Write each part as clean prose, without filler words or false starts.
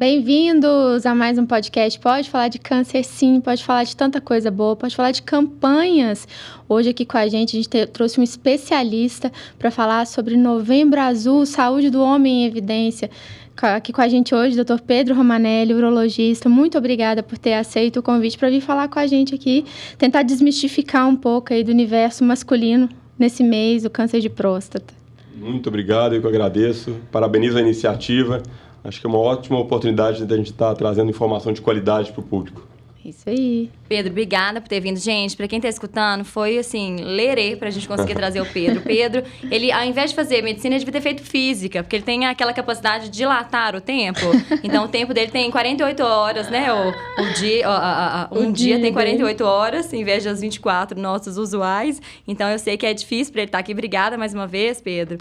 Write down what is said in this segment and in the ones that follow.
Bem-vindos a mais um podcast. Pode falar de câncer, sim, pode falar de tanta coisa boa, pode falar de campanhas. Hoje aqui com a gente trouxe um especialista para falar sobre Novembro Azul, saúde do homem em evidência. Aqui com a gente hoje, Dr. Pedro Romanelli, urologista. Muito obrigada por ter aceito o convite para vir falar com a gente aqui, tentar desmistificar um pouco aí do universo masculino nesse mês, o câncer de próstata. Muito obrigado, eu que agradeço. Parabenizo a iniciativa. Acho que é uma ótima oportunidade de a gente estar trazendo informação de qualidade para o público. Isso aí. Pedro, obrigada por ter vindo. Gente, para quem está escutando, foi assim, lerê para a gente conseguir trazer o Pedro. Pedro, ele, ao invés de fazer medicina, ele devia ter feito física, porque ele tem aquela capacidade de dilatar o tempo. Então, o tempo dele tem 48 horas, né? Um dia tem 48 horas, em vez das 24 nossas usuais. Então, eu sei que é difícil para ele estar aqui. Obrigada mais uma vez, Pedro.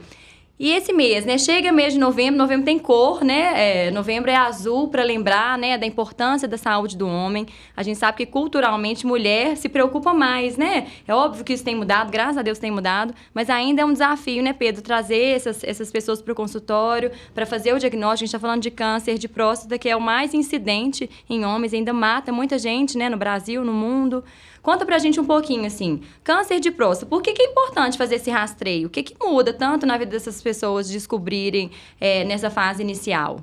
E esse mês, né? Chega mês de novembro, novembro tem cor, né? Novembro é azul para lembrar, né, da importância da saúde do homem. A gente sabe que culturalmente mulher se preocupa mais, né? É óbvio que isso tem mudado, graças a Deus tem mudado, mas ainda é um desafio, né, Pedro? Trazer essas pessoas para o consultório, para fazer o diagnóstico. A gente está falando de câncer de próstata, que é o mais incidente em homens, ainda mata muita gente, né, no Brasil, no mundo. Conta pra gente um pouquinho, assim, câncer de próstata, por que é importante fazer esse rastreio? O que muda tanto na vida dessas pessoas descobrirem nessa fase inicial?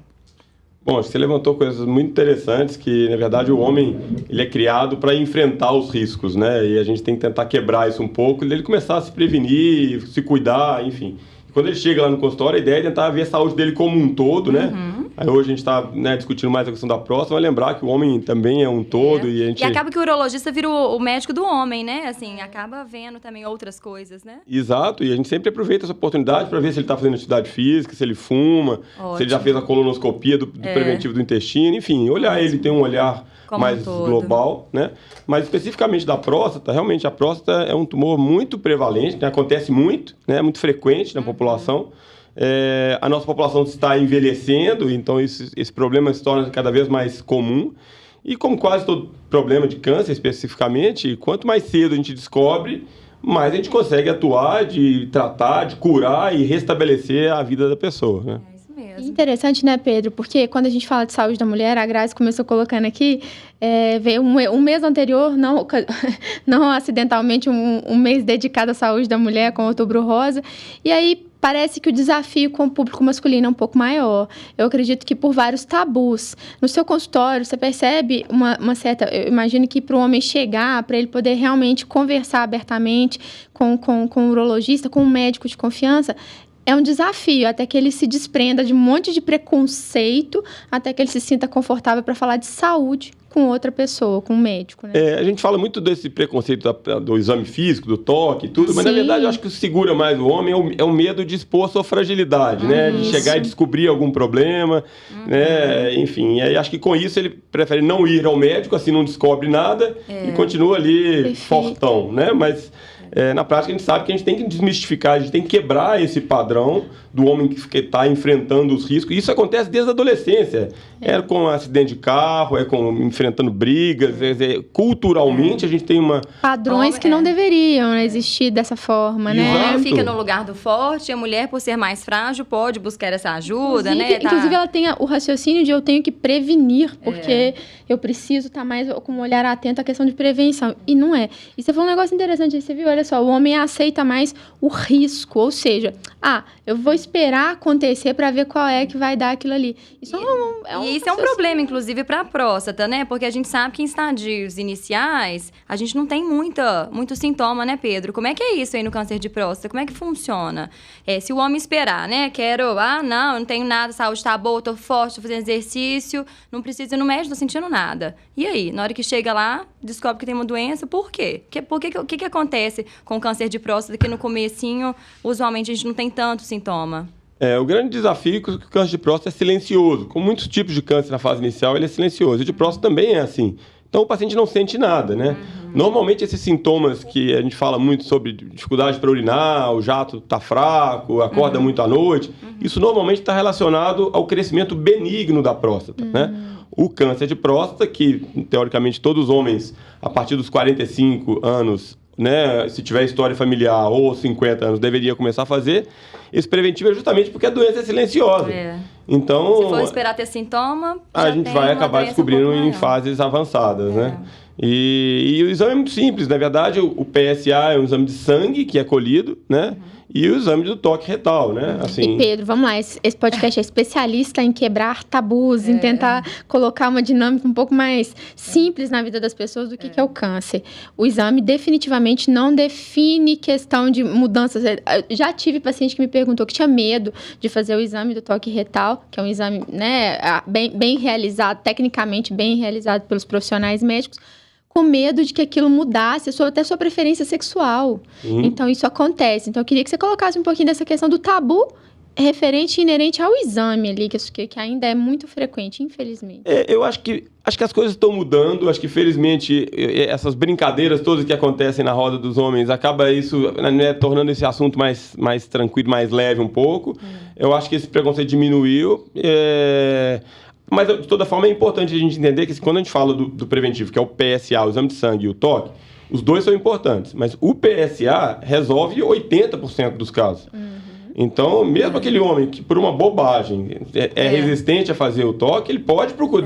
Bom, acho que você levantou coisas muito interessantes, que, na verdade, o homem ele é criado para enfrentar os riscos, né? E a gente tem que tentar quebrar isso um pouco, e ele começar a se prevenir, se cuidar, enfim. E quando ele chega lá no consultório, a ideia é tentar ver a saúde dele como um todo, né? Aí hoje a gente está, né, discutindo mais a questão da próstata, mas lembrar que o homem também é um todo e a gente... E acaba que o urologista vira o médico do homem, né? Assim, acaba vendo também outras coisas, né? Exato, e a gente sempre aproveita essa oportunidade para ver se ele está fazendo atividade física, se ele fuma, se ele já fez a colonoscopia do preventivo do intestino, enfim, olhar ele tem um olhar como mais global, né? Mas especificamente da próstata, realmente a próstata é um tumor muito prevalente, né? Acontece muito, né? Muito frequente na população. A nossa população está envelhecendo, então esse problema se torna cada vez mais comum. E como quase todo problema de câncer, especificamente, quanto mais cedo a gente descobre, mais a gente consegue atuar, de tratar, de curar e restabelecer a vida da pessoa, né? Interessante, né, Pedro? Porque quando a gente fala de saúde da mulher, a Grazi começou colocando aqui, veio um mês anterior, não acidentalmente, um mês dedicado à saúde da mulher, com o Outubro Rosa, e aí parece que o desafio com o público masculino é um pouco maior. Eu acredito que por vários tabus. No seu consultório, você percebe uma certa... Eu imagino que para o homem chegar, para ele poder realmente conversar abertamente com o urologista, com um médico de confiança, é um desafio, até que ele se desprenda de um monte de preconceito, até que ele se sinta confortável para falar de saúde com outra pessoa, com um médico, né? A gente fala muito desse preconceito do exame físico, do toque e tudo, mas na verdade eu acho que o que segura mais o homem é o medo de expor a sua fragilidade, né? De chegar e descobrir algum problema, né? Enfim, e aí acho que com isso ele prefere não ir ao médico, assim não descobre nada e continua ali fortão, né? Mas... na prática, a gente sabe que a gente tem que desmistificar, a gente tem que quebrar esse padrão do homem que está enfrentando os riscos. Isso acontece desde a adolescência. É com acidente de carro, é com enfrentando brigas. Culturalmente, a gente tem padrões que não deveriam existir dessa forma, né? O homem fica no lugar do forte, a mulher, por ser mais frágil, pode buscar essa ajuda, né? Inclusive, ela tem o raciocínio de eu tenho que prevenir, porque eu preciso estar mais com um olhar atento à questão de prevenção. E não é. E você falou um negócio interessante aí, você viu? Olha só, o homem aceita mais o risco, ou seja, eu vou esperar acontecer para ver qual é que vai dar aquilo ali. Isso é um problema, inclusive, para a próstata, né? Porque a gente sabe que em estadios iniciais, a gente não tem muito sintoma, né, Pedro? Como é que é isso aí no câncer de próstata? Como é que funciona? Se o homem esperar, né? Eu não tenho nada, a saúde tá boa, tô forte, tô fazendo exercício, não preciso ir no médico, não tô sentindo nada. E aí, na hora que chega lá, descobre que tem uma doença, por quê? O que acontece com o câncer de próstata, que no comecinho, usualmente, a gente não tem tanto sintoma? O grande desafio é que o câncer de próstata é silencioso. Com muitos tipos de câncer na fase inicial, ele é silencioso. E de próstata também é assim. Então, o paciente não sente nada, né? Normalmente, esses sintomas que a gente fala muito sobre dificuldade para urinar, o jato está fraco, acorda muito à noite, isso normalmente está relacionado ao crescimento benigno da próstata, né? O câncer de próstata, que teoricamente todos os homens, a partir dos 45 anos, né, se tiver história familiar ou 50 anos, deveria começar a fazer. Esse preventivo é justamente porque a doença é silenciosa. Então, se for esperar ter sintoma, a gente vai acabar descobrindo em fases avançadas, né? E o exame é muito simples. Na verdade, o PSA é um exame de sangue que é colhido, né? E o exame do toque retal, né? Assim... E Pedro, vamos lá, esse podcast é especialista em quebrar tabus, em tentar colocar uma dinâmica um pouco mais simples na vida das pessoas do que é o câncer. O exame definitivamente não define questão de mudanças. Já tive paciente que me perguntou que tinha medo de fazer o exame do toque retal, que é um exame, né, bem realizado, tecnicamente bem realizado pelos profissionais médicos, com medo de que aquilo mudasse até sua preferência sexual. Então, isso acontece. Então, eu queria que você colocasse um pouquinho dessa questão do tabu referente e inerente ao exame ali, que ainda é muito frequente, infelizmente. Eu acho que as coisas estão mudando. Acho que, felizmente, essas brincadeiras todas que acontecem na roda dos homens, acaba isso, né, tornando esse assunto mais tranquilo, mais leve um pouco. Eu acho que esse preconceito diminuiu. Mas, de toda forma, é importante a gente entender que quando a gente fala do preventivo, que é o PSA, o exame de sangue e o toque, os dois são importantes. Mas o PSA resolve 80% dos casos. Então, mesmo aquele homem que, por uma bobagem, é resistente a fazer o toque, ele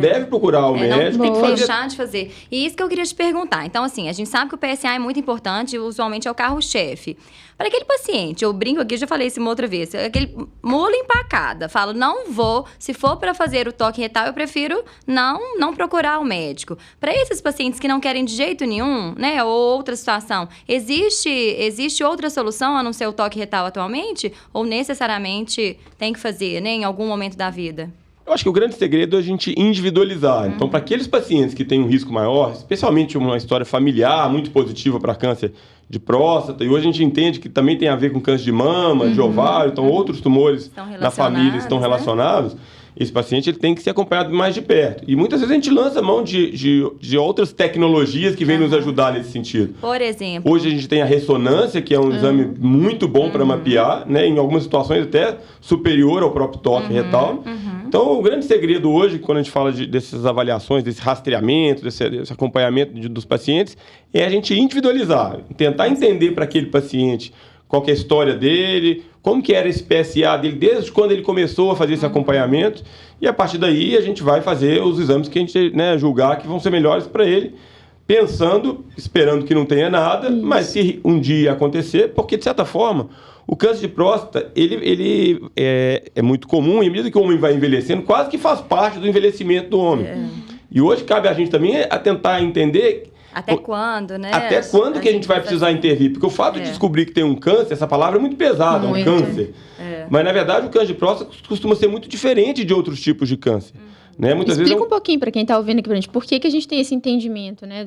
deve procurar o médico. Não tem que deixar de fazer. E isso que eu queria te perguntar. Então, assim, a gente sabe que o PSA é muito importante, usualmente é o carro-chefe. Para aquele paciente, eu brinco aqui, eu já falei isso uma outra vez, aquele mula empacada, falo, não vou, se for para fazer o toque retal, eu prefiro não procurar o médico. Para esses pacientes que não querem de jeito nenhum, né, ou outra situação, existe outra solução a não ser o toque retal atualmente? Ou necessariamente tem que fazer, né, em algum momento da vida? Eu acho que o grande segredo é a gente individualizar. Então, para aqueles pacientes que têm um risco maior, especialmente uma história familiar muito positiva para câncer de próstata, e hoje a gente entende que também tem a ver com câncer de mama, de ovário, então outros tumores na família estão relacionados. Esse paciente ele tem que ser acompanhado mais de perto. E muitas vezes a gente lança mão de outras tecnologias que vêm nos ajudar nesse sentido. Por exemplo? Hoje a gente tem a ressonância, que é um exame muito bom para mapear, né? Em algumas situações até superior ao próprio toque retal. Então, o grande segredo hoje, quando a gente fala dessas avaliações, desse rastreamento, desse acompanhamento dos pacientes, é a gente individualizar, tentar entender para aquele paciente qual que é a história dele, como que era esse PSA dele desde quando ele começou a fazer esse acompanhamento, e a partir daí a gente vai fazer os exames que a gente, né, julgar que vão ser melhores para ele, esperando que não tenha nada, mas se um dia acontecer, porque de certa forma o câncer de próstata ele é muito comum, e à medida que o homem vai envelhecendo, quase que faz parte do envelhecimento do homem. E hoje cabe a gente também a tentar entender até quando, né? Até quando que a gente vai precisar intervir? Porque o fato de descobrir que tem um câncer, essa palavra é muito pesada, um câncer. Mas, na verdade, o câncer de próstata costuma ser muito diferente de outros tipos de câncer. Né? Muitas Explica vezes um pouquinho para quem está ouvindo aqui pra gente, por que a gente tem esse entendimento, né,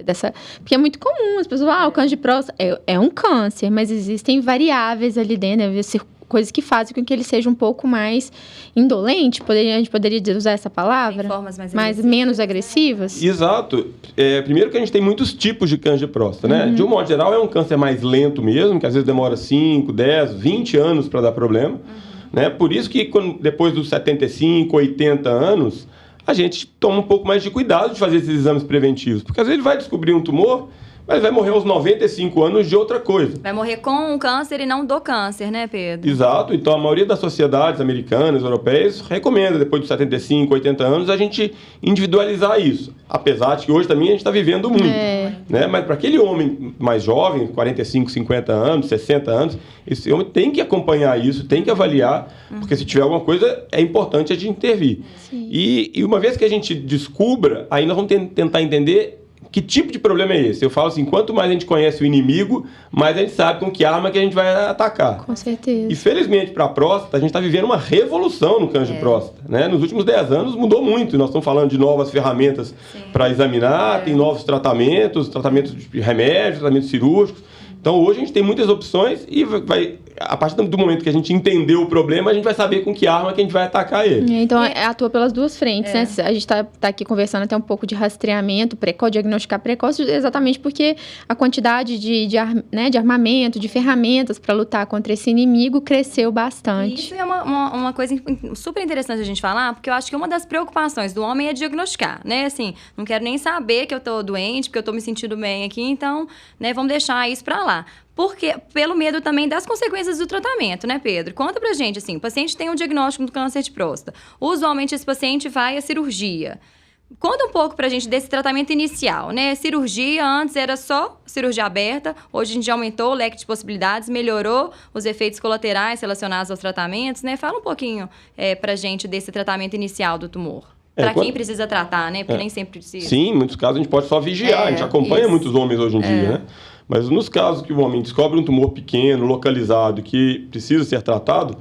dessa... Porque é muito comum, as pessoas falam, o câncer de próstata é um câncer, mas existem variáveis ali dentro, deve ser coisas que fazem com que ele seja um pouco mais indolente, a gente poderia usar essa palavra? Em formas menos agressivas? Exato. Primeiro que a gente tem muitos tipos de câncer de próstata, né? De um modo geral, é um câncer mais lento mesmo, que às vezes demora 5, 10, 20 anos para dar problema. Né? Por isso que depois dos 75, 80 anos, a gente toma um pouco mais de cuidado de fazer esses exames preventivos. Porque às vezes ele vai descobrir um tumor, mas vai morrer aos 95 anos de outra coisa. Vai morrer com o câncer e não do câncer, né, Pedro? Exato. Então, a maioria das sociedades americanas, europeias, recomenda, depois dos 75, 80 anos, a gente individualizar isso. Apesar de que hoje também a gente está vivendo muito. Né? Mas para aquele homem mais jovem, 45, 50 anos, 60 anos, esse homem tem que acompanhar isso, tem que avaliar, porque se tiver alguma coisa, é importante a gente intervir. E uma vez que a gente descubra, aí nós vamos tentar entender que tipo de problema é esse? Eu falo assim, quanto mais a gente conhece o inimigo, mais a gente sabe com que arma que a gente vai atacar. Com certeza. E felizmente para a próstata, a gente está vivendo uma revolução no câncer de próstata. Né? Nos últimos 10 anos mudou muito. Nós estamos falando de novas ferramentas para examinar, tem novos tratamentos de remédios, tratamentos cirúrgicos. Então, hoje a gente tem muitas opções e a partir do momento que a gente entendeu o problema, a gente vai saber com que arma que a gente vai atacar ele. Então, atua pelas duas frentes, né? A gente tá aqui conversando até um pouco de rastreamento precoce, diagnosticar precoce, exatamente porque a quantidade de armamento, de ferramentas para lutar contra esse inimigo cresceu bastante. Isso é uma coisa super interessante a gente falar, porque eu acho que uma das preocupações do homem é diagnosticar, né? Assim, não quero nem saber que eu tô doente, porque eu tô me sentindo bem aqui, então, né, vamos deixar isso para lá. Porque, pelo medo também das consequências do tratamento, né, Pedro? Conta pra gente, assim, o paciente tem um diagnóstico do câncer de próstata. Usualmente, esse paciente vai à cirurgia. Conta um pouco pra gente desse tratamento inicial, né? Cirurgia, antes era só cirurgia aberta, hoje a gente já aumentou o leque de possibilidades, melhorou os efeitos colaterais relacionados aos tratamentos, né? Fala um pouquinho pra gente desse tratamento inicial do tumor. Para quem precisa tratar, né? Porque nem sempre precisa. Sim, em muitos casos a gente pode só vigiar, a gente acompanha muitos homens hoje em dia, né? Mas nos casos que o homem descobre um tumor pequeno, localizado, que precisa ser tratado,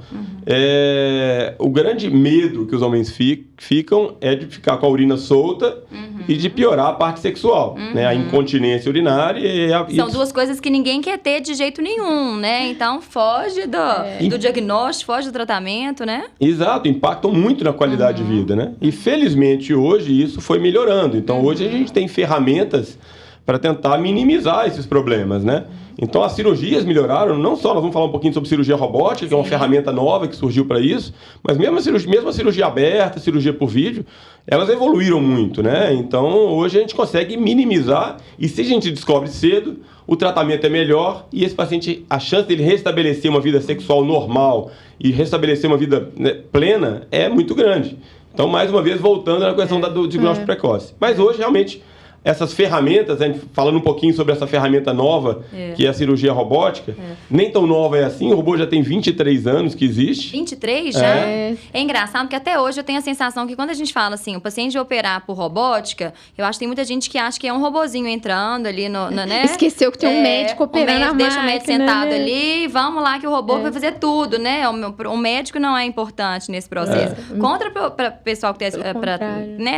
o grande medo que os homens ficam é de ficar com a urina solta e de piorar a parte sexual, né? A incontinência urinária e São duas coisas que ninguém quer ter de jeito nenhum, né? Então, foge do diagnóstico, foge do tratamento, né? Exato, impactam muito na qualidade de vida, né? E felizmente hoje isso foi melhorando. Então, hoje a gente tem ferramentas para tentar minimizar esses problemas, né? Então, as cirurgias melhoraram, não só, nós vamos falar um pouquinho sobre cirurgia robótica, que é uma ferramenta nova que surgiu para isso, mas mesmo a cirurgia aberta, cirurgia por vídeo, elas evoluíram muito, né? Então, hoje a gente consegue minimizar, e se a gente descobre cedo, o tratamento é melhor e esse paciente, a chance dele restabelecer uma vida sexual normal e restabelecer uma vida, né, plena é muito grande. Então, mais uma vez, voltando na questão do diagnóstico precoce. Mas hoje, realmente, essas ferramentas, falando um pouquinho sobre essa ferramenta nova, que é a cirurgia robótica, nem tão nova é assim, o robô já tem 23 anos que existe. 23 já? É engraçado, porque até hoje eu tenho a sensação que quando a gente fala assim, o paciente operar por robótica, eu acho que tem muita gente que acha que é um robozinho entrando ali, né? Esqueceu que tem um médico operando a máquina, deixa o médico sentado ali, vamos lá que o robô vai fazer tudo, né? O médico não é importante nesse processo. Conta para o pessoal que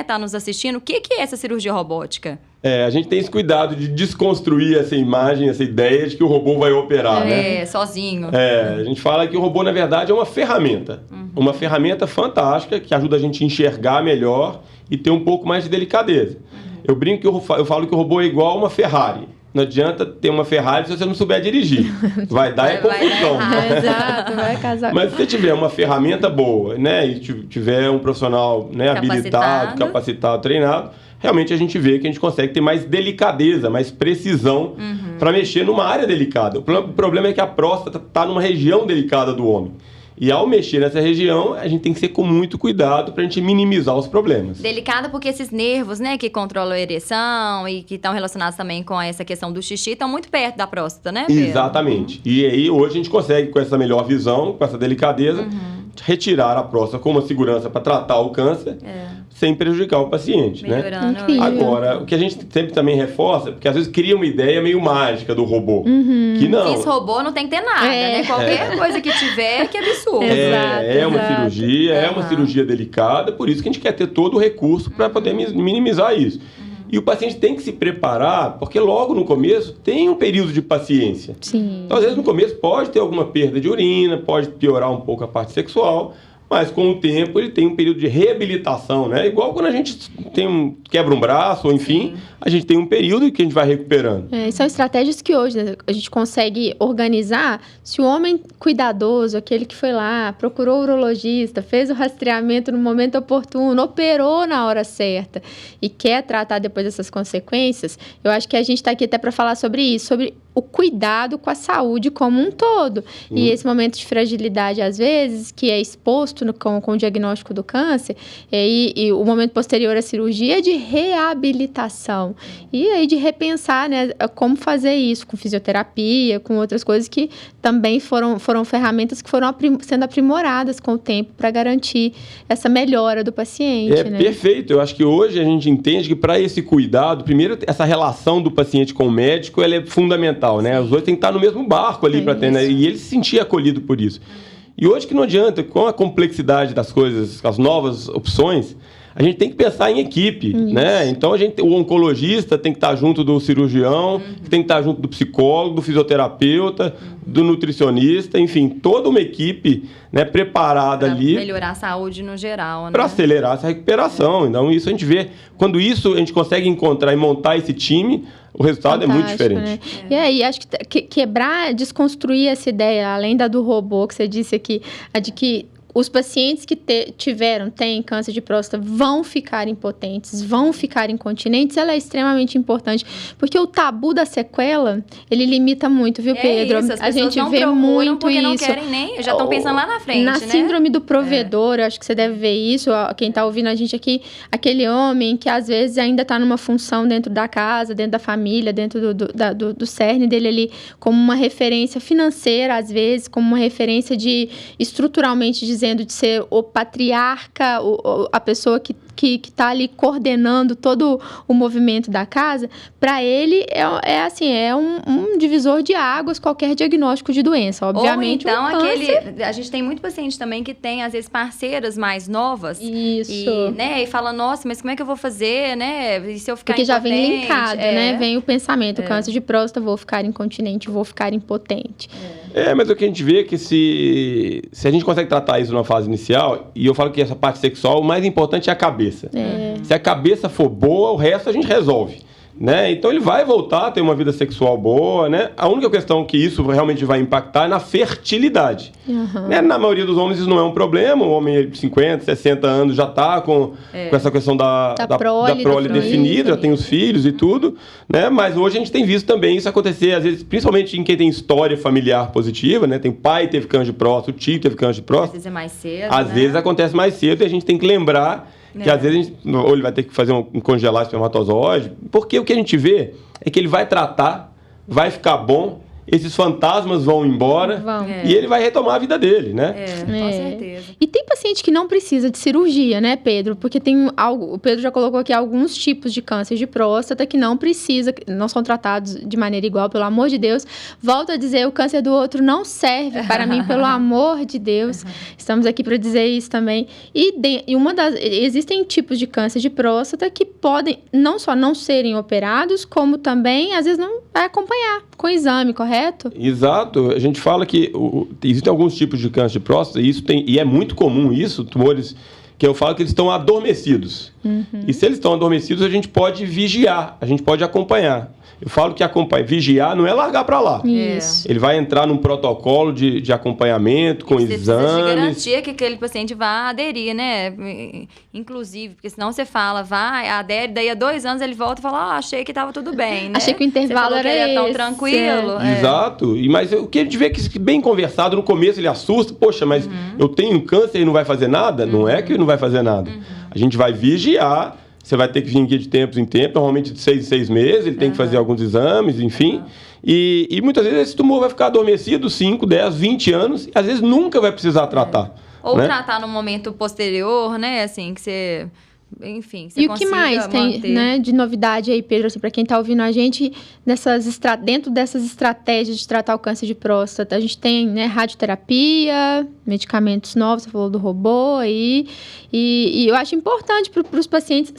tá nos assistindo, o que é essa cirurgia robótica? A gente tem esse cuidado de desconstruir essa imagem, essa ideia de que o robô vai operar, né? Sozinho. A gente fala que o robô, na verdade, é uma ferramenta. Uma ferramenta fantástica que ajuda a gente a enxergar melhor e ter um pouco mais de delicadeza. Eu brinco que eu falo que o robô é igual a uma Ferrari. Não adianta ter uma Ferrari se você não souber dirigir. Vai dar confusão. Exato, vai casar. Mas se você tiver uma ferramenta boa, né? E tiver um profissional, né, habilitado, capacitado, treinado, realmente a gente vê que a gente consegue ter mais delicadeza, mais precisão para mexer numa área delicada. O problema é que a próstata está numa região delicada do homem. E ao mexer nessa região, a gente tem que ser com muito cuidado para a gente minimizar os problemas. Delicada porque esses nervos, né, que controlam a ereção e que estão relacionados também com essa questão do xixi, estão muito perto da próstata, né, Pedro? Exatamente. E aí, hoje a gente consegue, com essa melhor visão, com essa delicadeza, retirar a próstata com uma segurança para tratar o câncer, sem prejudicar o paciente, melhorando, né? Agora, o que a gente sempre também reforça, porque às vezes cria uma ideia meio mágica do robô, que não. Esse robô não tem que ter nada, né? Qualquer coisa que tiver, que absurdo. É uma cirurgia delicada, por isso que a gente quer ter todo o recurso para poder minimizar isso. E o paciente tem que se preparar, porque logo no começo tem um período de paciência. Sim. Então, às vezes, no começo pode ter alguma perda de urina, pode piorar um pouco a parte sexual, mas com o tempo ele tem um período de reabilitação, né? Igual quando a gente quebra um braço, ou enfim, a gente tem um período em que a gente vai recuperando. São estratégias que hoje, né, a gente consegue organizar. Se o homem cuidadoso, aquele que foi lá, procurou o urologista, fez o rastreamento no momento oportuno, operou na hora certa e quer tratar depois dessas consequências, eu acho que a gente está aqui até para falar sobre isso, sobre o cuidado com a saúde como um todo. E esse momento de fragilidade, às vezes, que é exposto com o diagnóstico do câncer, e o momento posterior à cirurgia é de reabilitação. E aí de repensar, né, como fazer isso, com fisioterapia, com outras coisas que também foram ferramentas que foram sendo aprimoradas com o tempo para garantir essa melhora do paciente. Né? Perfeito. Eu acho que hoje a gente entende que para esse para primeiro, essa relação do paciente com o médico, ela é fundamental, né? Os dois têm que estar no mesmo barco ali para ter, né? E ele se sentir acolhido por isso. E hoje que não adianta, com a complexidade das coisas, as novas opções, a gente tem que pensar em equipe, né? Então, o oncologista tem que estar junto do cirurgião, tem que estar junto do psicólogo, do fisioterapeuta, do nutricionista, enfim, toda uma equipe, né, preparada pra ali. Melhorar a saúde no geral, né? Para acelerar essa recuperação. Então, isso a gente vê. Quando isso a gente consegue encontrar e montar esse time, o resultado é muito diferente. Né? E aí, acho que quebrar, desconstruir essa ideia, além da do robô que você disse aqui, a de que os pacientes que têm câncer de próstata vão ficar impotentes, vão ficar incontinentes, ela é extremamente importante. Porque o tabu da sequela, ele limita muito, viu, Pedro? Isso, a gente vê muito porque isso. Não querem nem, já estão pensando lá na frente, na síndrome do provedor, eu acho que você deve ver isso. Quem está ouvindo a gente aqui, aquele homem que às vezes ainda está numa função dentro da casa, dentro da família, dentro do cerne dele ali, como uma referência financeira, às vezes, como uma referência estruturalmente dizendo de ser o patriarca, a pessoa que está ali coordenando todo o movimento da casa. Para ele, é um divisor de águas qualquer diagnóstico de doença. Obviamente, ou então a gente tem muito paciente também que tem, às vezes, parceiras mais novas. Isso. E fala, nossa, mas como é que eu vou fazer, né? E se eu ficar Porque impotente? já vem linkado, né? Vem o pensamento, câncer de próstata, vou ficar incontinente, vou ficar impotente. Mas o que a gente vê é que se a gente consegue tratar isso numa fase inicial, e eu falo que essa parte sexual, o mais importante é a cabeça. Se a cabeça for boa, o resto a gente resolve, né? Então ele vai voltar a ter uma vida sexual boa, né? A única questão que isso realmente vai impactar é na fertilidade. Né? Na maioria dos homens isso não é um problema. O homem de 50, 60 anos já está com essa questão da prole definida, já tem os filhos e tudo, né? Mas hoje a gente tem visto também isso acontecer, às vezes, principalmente em quem tem história familiar positiva, né? Tem pai que teve câncer de próstata, o tio teve câncer de próstata. Às vezes é mais cedo, Às vezes acontece mais cedo e a gente tem que lembrar que às vezes ou ele vai ter que fazer congelar espermatozoide, porque o que a gente vê é que ele vai tratar, vai ficar bom, esses fantasmas vão embora e ele vai retomar a vida dele, né? Com certeza. E tem paciente que não precisa de cirurgia, né, Pedro? Porque o Pedro já colocou aqui alguns tipos de câncer de próstata que não são tratados de maneira igual, pelo amor de Deus. Volto a dizer, o câncer do outro não serve para mim, pelo amor de Deus. Estamos aqui para dizer isso também. Existem tipos de câncer de próstata que podem não só não serem operados, como também, às vezes, não vai acompanhar com exame, correto? Exato. A gente fala que existem alguns tipos de câncer de próstata e é muito comum isso, tumores que eu falo que eles estão adormecidos. E se eles estão adormecidos, a gente pode vigiar, a gente pode acompanhar. Eu falo que vigiar não é largar para lá. Isso. Ele vai entrar num protocolo de acompanhamento, com exames. Você precisa de garantia que aquele paciente vai aderir, né? Inclusive, porque senão você fala, adere, daí a 2 anos ele volta e fala, achei que estava tudo bem, né? Achei que o intervalo era esse. Tão tranquilo. Exato. Mas o que a gente vê que bem conversado, no começo ele assusta, poxa, mas eu tenho câncer e não vai fazer nada? Não é que não vai fazer nada. A gente vai vigiar. Você vai ter que vir aqui de tempos em tempos, normalmente de 6 em 6 meses, ele tem que fazer alguns exames, enfim. E muitas vezes esse tumor vai ficar adormecido 5, 10, 20 anos, e às vezes nunca vai precisar tratar. Ou tratar no momento posterior, né? Assim, que você... Enfim, você e o que mais tem, né, de novidade aí, Pedro, assim, para quem está ouvindo a gente, dentro dessas estratégias de tratar o câncer de próstata, a gente tem, né, radioterapia, medicamentos novos, você falou do robô aí, e eu acho importante para os pacientes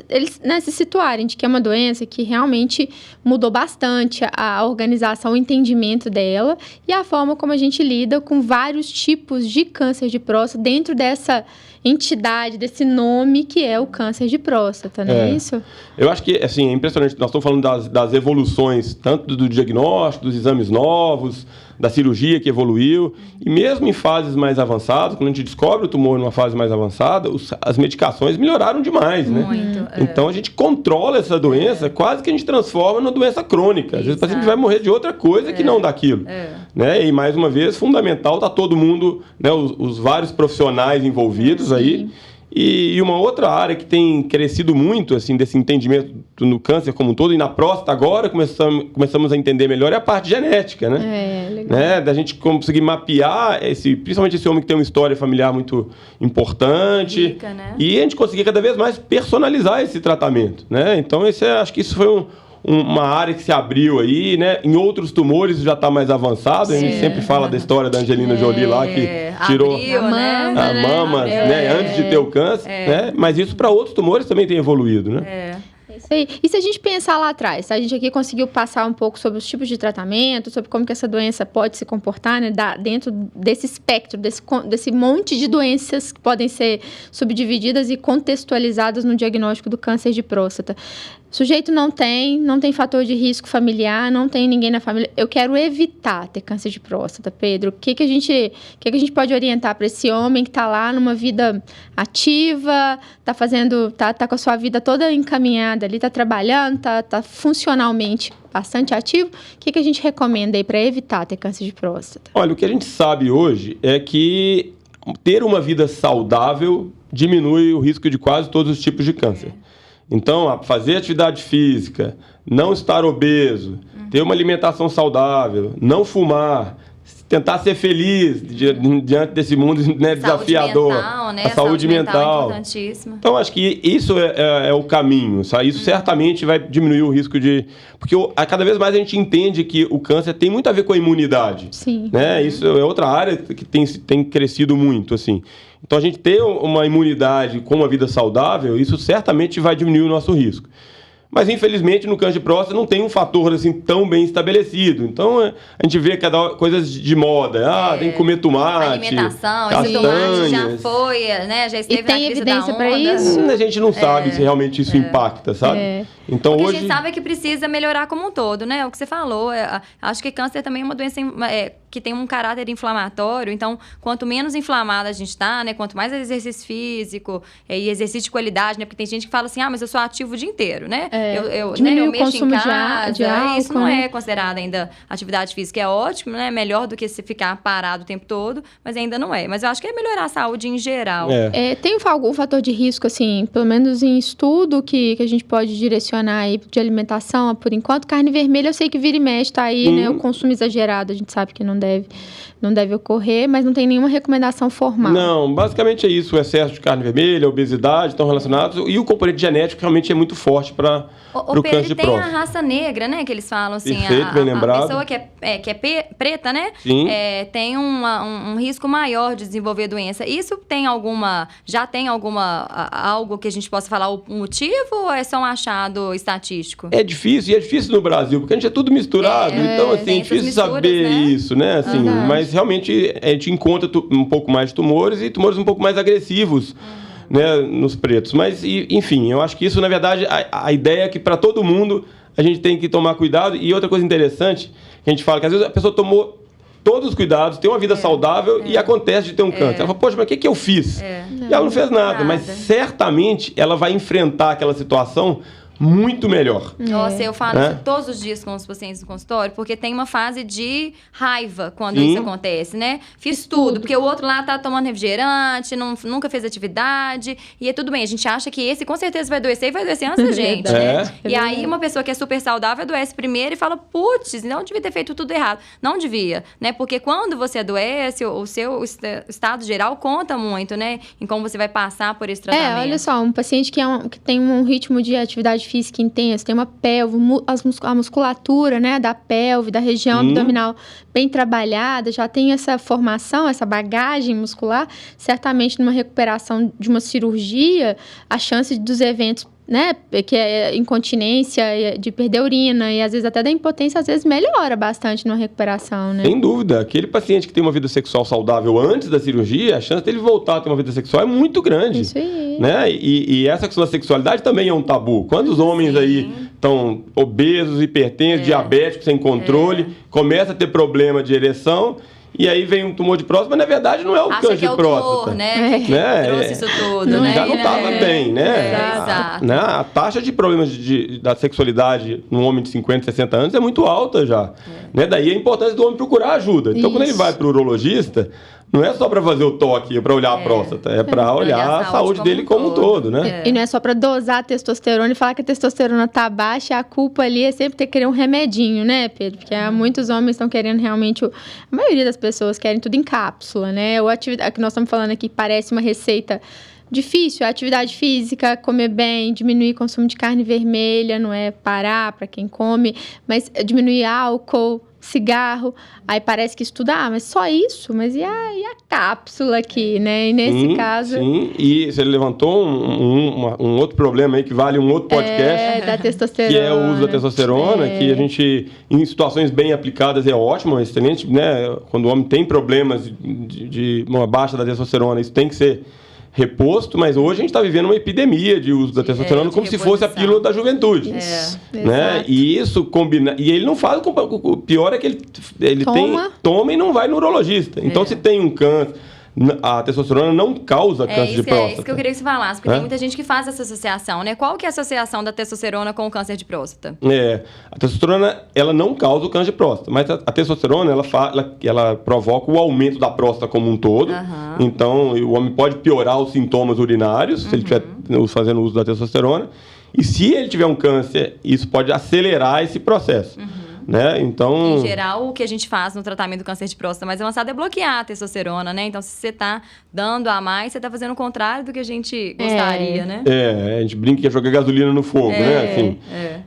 eles, né, se situarem de que é uma doença que realmente mudou bastante a organização, o entendimento dela e a forma como a gente lida com vários tipos de câncer de próstata dentro dessa entidade, desse nome que é o câncer de próstata, não é isso? Eu acho que, assim, é impressionante. Nós estamos falando das evoluções, tanto do diagnóstico, dos exames novos, da cirurgia que evoluiu, e mesmo em fases mais avançadas, quando a gente descobre o tumor numa fase mais avançada, as medicações melhoraram demais, né? Muito, Então a gente controla essa doença, quase que a gente transforma numa doença crônica. Às vezes o paciente vai morrer de outra coisa que não daquilo. Né? E mais uma vez, fundamental, está todo mundo, né, os vários profissionais envolvidos aí. E uma outra área que tem crescido muito, assim, desse entendimento no câncer como um todo, e na próstata agora começamos a entender melhor, é a parte genética, né? Legal. Né? Da gente conseguir mapear, principalmente esse homem que tem uma história familiar muito importante. Rica, né? E a gente conseguir cada vez mais personalizar esse tratamento, né? Então, acho que isso foi uma área que se abriu aí, né? Em outros tumores já está mais avançado. A gente sempre fala da história da Angelina Jolie lá, que tirou abriu, a mama, né? Antes de ter o câncer, né? Mas isso para outros tumores também tem evoluído, né? Isso aí. E se a gente pensar lá atrás, a gente aqui conseguiu passar um pouco sobre os tipos de tratamento, sobre como que essa doença pode se comportar, né, dentro desse espectro, desse monte de doenças que podem ser subdivididas e contextualizadas no diagnóstico do câncer de próstata. O sujeito não tem fator de risco familiar, não tem ninguém na família. Eu quero evitar ter câncer de próstata, Pedro. O que a gente pode orientar para esse homem que está lá numa vida ativa, tá com a sua vida toda encaminhada ali, tá trabalhando, tá funcionalmente bastante ativo? O que a gente recomenda aí para evitar ter câncer de próstata? Olha, o que a gente sabe hoje é que ter uma vida saudável diminui o risco de quase todos os tipos de câncer. Então, fazer atividade física, não estar obeso, ter uma alimentação saudável, não fumar, tentar ser feliz diante desse mundo, né, desafiador. Mental, né? A saúde mental. É importantíssima. Então, acho que isso é o caminho. Sabe? Isso certamente vai diminuir o risco de... Porque cada vez mais a gente entende que o câncer tem muito a ver com a imunidade. Sim. Né? Isso é outra área que tem crescido muito, assim. Então, a gente ter uma imunidade com uma vida saudável, isso certamente vai diminuir o nosso risco. Mas, infelizmente, no câncer de próstata não tem um fator assim tão bem estabelecido. Então, a gente vê coisas de moda. Tem que comer tomate, alimentação, castanhas. esse tomate já foi, né? Já esteve e tem na crise evidência para isso? A gente não sabe se realmente isso impacta, sabe? Então, Porque hoje... a gente sabe que precisa melhorar como um todo, né? O que você falou. Acho que câncer também é uma doença que tem um caráter inflamatório. Então, quanto menos inflamada a gente está, né? Quanto mais exercício físico e exercício de qualidade, né? Porque tem gente que fala assim, mas eu sou ativo o dia inteiro, né? Eu mexo em casa. De álcool, isso não é considerado ainda atividade física. É ótimo, né? Melhor do que se ficar parado o tempo todo, mas ainda não é. Mas eu acho que é melhorar a saúde em geral. Tem algum fator de risco, assim, pelo menos em estudo, que a gente pode direcionar aí de alimentação, por enquanto? Carne vermelha, eu sei que vira e mexe, tá aí, né? O consumo exagerado, a gente sabe que não deve ocorrer, mas não tem nenhuma recomendação formal. Não, basicamente é isso. O excesso de carne vermelha, a obesidade estão relacionados. E o componente genético realmente é muito forte para o câncer de próstata. Tem a raça negra, né? Que eles falam assim. Perfeito, bem lembrado. A pessoa que é preta, né? Sim. Tem um risco maior de desenvolver doença. Isso já tem algo que a gente possa falar o motivo ou é só um achado estatístico? É difícil no Brasil, porque a gente é tudo misturado. Então, assim, é difícil saber isso, né? Assim, mas realmente a gente encontra um pouco mais de tumores e tumores um pouco mais agressivos, né, nos pretos. Mas, enfim, eu acho que isso, na verdade, a ideia é que para todo mundo a gente tem que tomar cuidado. E outra coisa interessante, que a gente fala que às vezes a pessoa tomou todos os cuidados, tem uma vida saudável e acontece de ter um câncer. Ela fala, poxa, mas o que eu fiz? E ela não fez nada, mas certamente ela vai enfrentar aquela situação muito melhor. Nossa, eu falo isso todos os dias com os pacientes no consultório, porque tem uma fase de raiva quando isso acontece, né? Fiz tudo, porque o outro lá tá tomando refrigerante, nunca fez atividade, e é tudo bem, a gente acha que esse com certeza vai adoecer e vai adoecer antes da gente, né? E aí uma pessoa que é super saudável adoece primeiro e fala, putz, não devia ter feito tudo errado. Não devia, né? Porque quando você adoece, o seu estado geral conta muito, né? Em como você vai passar por esse tratamento. Olha só, um paciente que tem um ritmo de atividade física intensa, tem uma pelve, a musculatura, né, da pelve, da região abdominal bem trabalhada, já tem essa formação, essa bagagem muscular, certamente numa recuperação de uma cirurgia, a chance dos eventos, né, que é incontinência, de perder urina e às vezes até da impotência, às vezes melhora bastante numa recuperação, né? Sem dúvida. Aquele paciente que tem uma vida sexual saudável antes da cirurgia, a chance dele voltar a ter uma vida sexual é muito grande. Isso aí. Né? E essa questão da sexualidade também é um tabu. Quantos homens aí estão obesos, hipertensos, diabéticos, sem controle, começa a ter problema de ereção... E aí vem um tumor de próstata, mas na verdade não é o câncer de próstata. Tumor, né? Que trouxe isso tudo, né? Já não estava bem, né? Exato. A taxa de problemas da sexualidade num homem de 50, 60 anos é muito alta já. Né? Daí a importância do homem procurar ajuda. Então, quando ele vai para o urologista, não é só para fazer o toque, para olhar a próstata, é para olhar a saúde dele como um todo, né? E não é só para dosar a testosterona e falar que a testosterona tá baixa, a culpa ali é sempre ter que querer um remedinho, né, Pedro? Porque muitos homens estão querendo realmente, a maioria das pessoas querem tudo em cápsula, né? Ou atividade que nós estamos falando aqui parece uma receita difícil. A atividade física, comer bem, diminuir o consumo de carne vermelha, não é parar para quem come, mas diminuir álcool, cigarro. Aí parece que estudar, mas só isso? Mas e a cápsula aqui, né? E nesse caso... Sim, e você levantou um outro problema aí que vale um outro podcast. Da testosterona. Que é o uso da testosterona, que a gente, em situações bem aplicadas, é ótimo, é excelente, né? Quando o homem tem problemas de uma baixa da testosterona, isso tem que ser reposto, mas hoje a gente está vivendo uma epidemia de uso da testosterona como se fosse a pílula da juventude. Né? E isso combina. E ele não faz. O pior é que ele toma e não vai no urologista. Então, se tem um câncer. A testosterona não causa câncer de próstata. É isso que eu queria que você falasse, porque tem muita gente que faz essa associação, né? Qual que é a associação da testosterona com o câncer de próstata? A testosterona, ela não causa o câncer de próstata, mas a testosterona, ela provoca o aumento da próstata como um todo. Então, o homem pode piorar os sintomas urinários, se ele estiver fazendo uso da testosterona. E se ele tiver um câncer, isso pode acelerar esse processo. Né? Então... Em geral, o que a gente faz no tratamento do câncer de próstata mais avançado é bloquear a testosterona, né? Então, se você está dando a mais, você está fazendo o contrário do que a gente gostaria, né? A gente brinca que é jogar gasolina no fogo, né? Assim.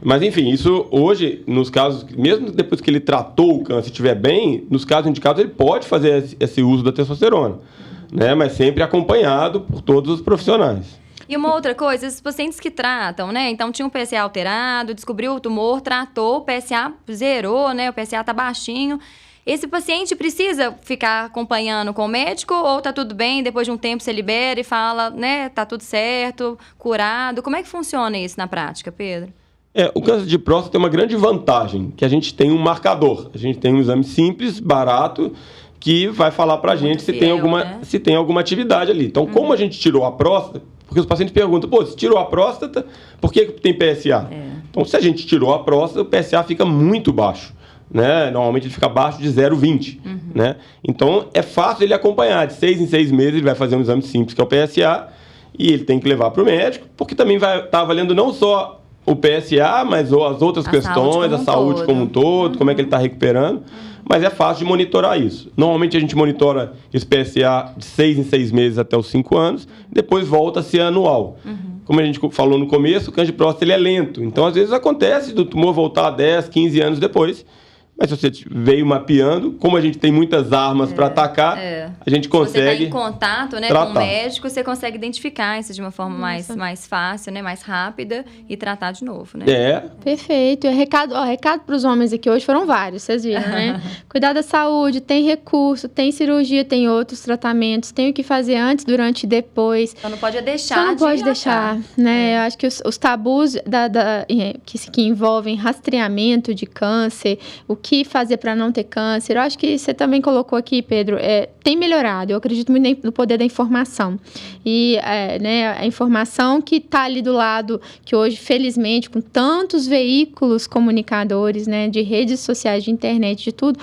Mas, enfim, isso hoje, nos casos, mesmo depois que ele tratou o câncer e estiver bem, nos casos indicados, ele pode fazer esse uso da testosterona, né? Mas sempre acompanhado por todos os profissionais. E uma outra coisa, esses pacientes que tratam, né? Então, tinha um PSA alterado, descobriu o tumor, tratou, o PSA zerou, né? O PSA tá baixinho. Esse paciente precisa ficar acompanhando com o médico ou tá tudo bem, depois de um tempo você libera e fala, né? Tá tudo certo, curado. Como é que funciona isso na prática, Pedro? O câncer de próstata tem uma grande vantagem, que a gente tem um marcador. A gente tem um exame simples, barato, que vai falar pra gente se tem alguma atividade ali. Então, como a gente tirou a próstata, porque os pacientes perguntam, se tirou a próstata, por que tem PSA? Então, se a gente tirou a próstata, o PSA fica muito baixo. Né? Normalmente ele fica abaixo de 0,20. Né? Então, é fácil ele acompanhar. De 6 em 6 meses ele vai fazer um exame simples, que é o PSA, e ele tem que levar para o médico, porque também vai estar avaliando não só o PSA, mas as outras questões, a saúde como um todo, como é que ele está recuperando. Mas é fácil de monitorar isso. Normalmente a gente monitora esse PSA de 6 em 6 meses até os 5 anos, depois volta a ser anual. Como a gente falou no começo, o câncer de próstata ele é lento. Então, às vezes, acontece do tumor voltar 10, 15 anos depois. Mas se você veio mapeando, como a gente tem muitas armas para atacar, a gente consegue. Se você está em contato, né, com o médico, você consegue identificar isso de uma forma mais fácil, né, mais rápida e tratar de novo, né? Perfeito. Recado para os homens aqui hoje foram vários, vocês viram, né? Cuidar da saúde, tem recurso, tem cirurgia, tem outros tratamentos, tem o que fazer antes, durante e depois. Então não pode deixar né? Eu acho que os tabus que envolvem rastreamento de câncer, o que fazer para não ter câncer. Eu acho que você também colocou aqui, Pedro, tem melhorado. Eu acredito muito no poder da informação. E né, a informação que está ali do lado, que hoje, felizmente, com tantos veículos comunicadores, né, de redes sociais, de internet, de tudo,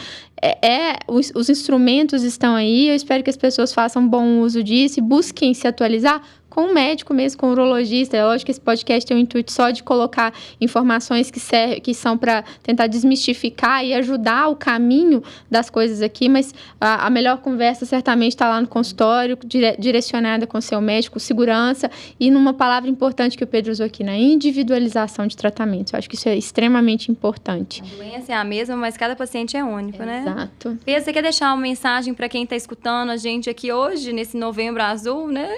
os instrumentos estão aí. Eu espero que as pessoas façam bom uso disso e busquem se atualizar com o médico mesmo, com o urologista. É lógico que esse podcast tem o intuito só de colocar informações que são para tentar desmistificar e ajudar o caminho das coisas aqui, mas a melhor conversa certamente está lá no consultório, direcionada com o seu médico, segurança, e numa palavra importante que o Pedro usou aqui, na individualização de tratamentos. Eu acho que isso é extremamente importante. A doença é a mesma, mas cada paciente é único, né? Exato. Pedro, você quer deixar uma mensagem para quem está escutando a gente aqui hoje, nesse Novembro Azul, né?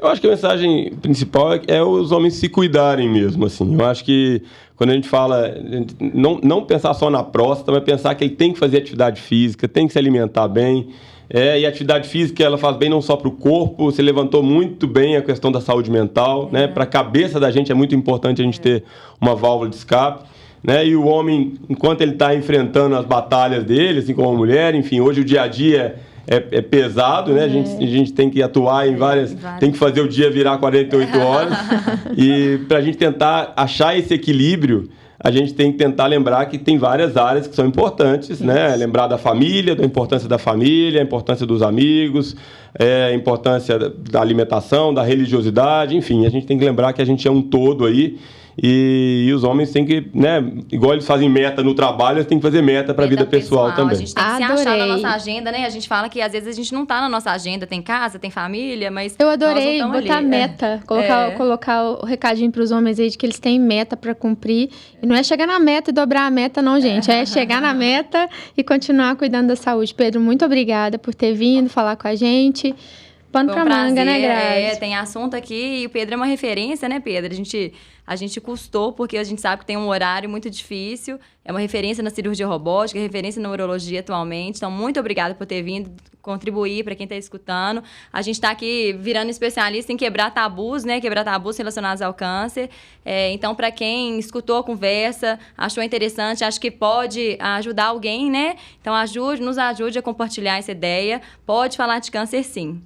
Eu acho que a mensagem principal é os homens se cuidarem mesmo, assim. Eu acho que quando a gente fala, não pensar só na próstata, mas pensar que ele tem que fazer atividade física, tem que se alimentar bem. E a atividade física, ela faz bem não só para o corpo, você levantou muito bem a questão da saúde mental, né? Para a cabeça da gente é muito importante a gente ter uma válvula de escape. Né? E o homem, enquanto ele está enfrentando as batalhas dele, assim como a mulher, enfim, hoje o dia a dia é pesado, né? A gente tem que atuar em várias... Tem que fazer o dia virar 48 horas. E para a gente tentar achar esse equilíbrio, a gente tem que tentar lembrar que tem várias áreas que são importantes, né? Lembrar da família, da importância da família, a importância dos amigos, a importância da alimentação, da religiosidade, enfim. A gente tem que lembrar que a gente é um todo aí E os homens têm que, né, igual eles fazem meta no trabalho, eles têm que fazer meta para a vida pessoal também. A gente tem que se achar na nossa agenda, né? A gente fala que às vezes a gente não tá na nossa agenda, tem casa, tem família, mas eu adorei botar meta, colocar o recadinho para os homens aí de que eles têm meta para cumprir. E não é chegar na meta e dobrar a meta, não, gente. É chegar na meta e continuar cuidando da saúde. Pedro, muito obrigada por ter vindo falar com a gente. Pano pra manga, né, Grazi? Tem assunto aqui e o Pedro é uma referência, né, Pedro? A gente custou, porque a gente sabe que tem um horário muito difícil. É uma referência na cirurgia robótica, referência na urologia atualmente. Então, muito obrigada por ter vindo contribuir para quem está escutando. A gente está aqui virando especialista em quebrar tabus, né? Quebrar tabus relacionados ao câncer. Então, para quem escutou a conversa, achou interessante, acho que pode ajudar alguém, né? Então, nos ajude a compartilhar essa ideia. Pode falar de câncer, sim.